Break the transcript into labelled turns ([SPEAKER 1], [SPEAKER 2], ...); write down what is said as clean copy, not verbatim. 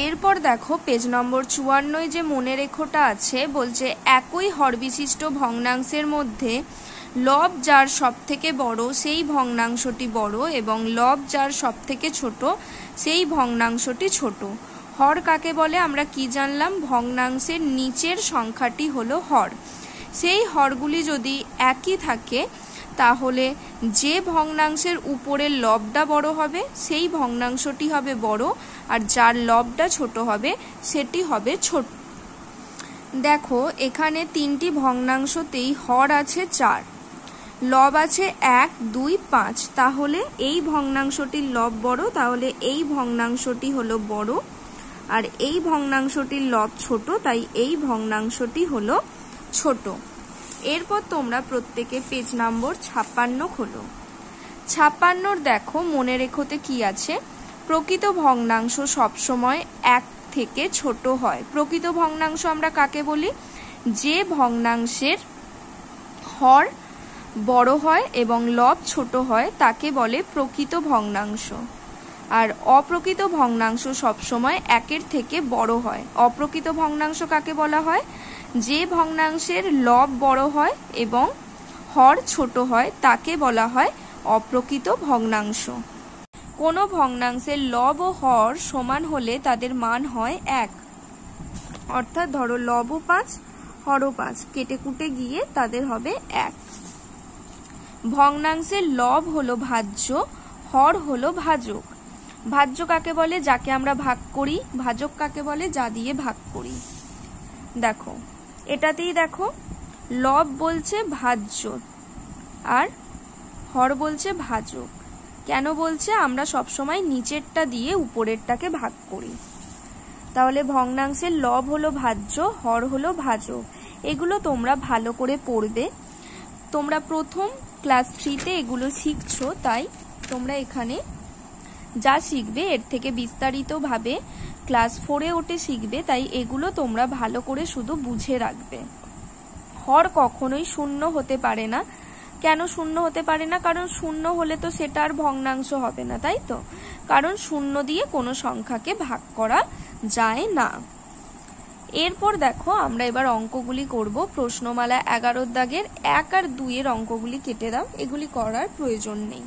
[SPEAKER 1] এরপর দেখো পেজ নম্বর 54 যে মনে রেখোটা আছে, বলছে একই হরবিশিষ্ট ভগ্নাংশের মধ্যে লব যার সব থেকে বড় সেই ভগ্নাংশটি বড় এবং লব যার সব থেকে ছোট সেই ভগ্নাংশটি ছোট। হর কাকে বলে আমরা কি জানলাম? ভগ্নাংশের নিচের সংখ্যাটি হলো হর। সেই হরগুলি যদি একই থাকে তাহলে যে ভগ্নাংশের উপরের লবটা বড় হবে সেই ভগ্নাংশটি হবে বড়, আর যার লবটা ছোট হবে সেটি হবে ছোট। দেখো এখানে তিনটি ভগ্নাংশতেই হর আছে 4, লব আছে 1, 2, 5। তাহলে এই ভগ্নাংশটির লব বড়, তাহলে এই ভগ্নাংশটি হলো বড়, আর এই ভগ্নাংশটির লব ছোট, তাই এই ভগ্নাংশটি হলো ছোট। এরপর তোমরা প্রত্যেকে পেজ নম্বর 56 খোলো। 56 দেখো মনে রেখোতে কি আছে, প্রকৃত ভগ্নাংশ সবসময় 1 থেকে ছোট হয়। প্রকৃত ভগ্নাংশ আমরা কাকে বলি? যে ভগ্নাংশের হর বড় হয় এবং লব ছোট হয় তাকে বলে প্রকৃত ভগ্নাংশ। আর অপ্রকৃত ভগ্নাংশ সবসময় 1 থেকে বড় হয়। অপ্রকৃত ভগ্নাংশ কাকে বলা হয়? যে ভগ্নাংশের লব বড় হয় এবং হর ছোট হয় তাকে বলা হয় অপ্রকৃত ভগ্নাংশ। কোনো ভগ্নাংশের লব ও হর সমান হলে তাদের মান হয় 1। অর্থাৎ ধরো লবও 5 হরও 5, কেটে কুটে গিয়ে তাদের হবে 1। ভগ্নাংশের লব হলো ভাজ্য, হর হলো ভাজক। ভাজ্য কাকে বলে? যাকে আমরা ভাগ করি। ভাজক কাকে বলে? যা দিয়ে ভাগ করি। দেখো এটাতেই দেখো লব বলছে ভাজ্য আর হর বলছে ভাজক। কেন বলছে? আমরা সবসময় নিচেরটা দিয়ে উপরেরটাকে ভাগ করি। তাহলে ভগ্নাংশের লব হলো ভাজ্য, হর হলো ভাজক। এগুলো তোমরা ভালো করে পড়বে। তোমরা প্রথম ক্লাস 3-তে এগুলো শিখছো, তাই তোমরা এখানে যা শিখবে এর থেকে বিস্তারিতভাবে ক্লাস 4-এ ওঠে শিখবে, তাই এগুলো তোমরা ভালো করে শুধু বুঝে রাখবে। হর কখনোই শূন্য হতে পারে না। কেন শূন্য হতে পারে না? কারণ শূন্য হলে তো সেটা আর ভগ্নাংশ হবে না, তাই তো? কারণ শূন্য দিয়ে কোনো সংখ্যাকে ভাগ করা যায় না। এরপর দেখো আমরা এবার অঙ্কগুলি করব। প্রশ্নমালা 11 দাগের 1 আর 2 এর অঙ্কগুলি কেটে দাও, এগুলি করার প্রয়োজন নেই।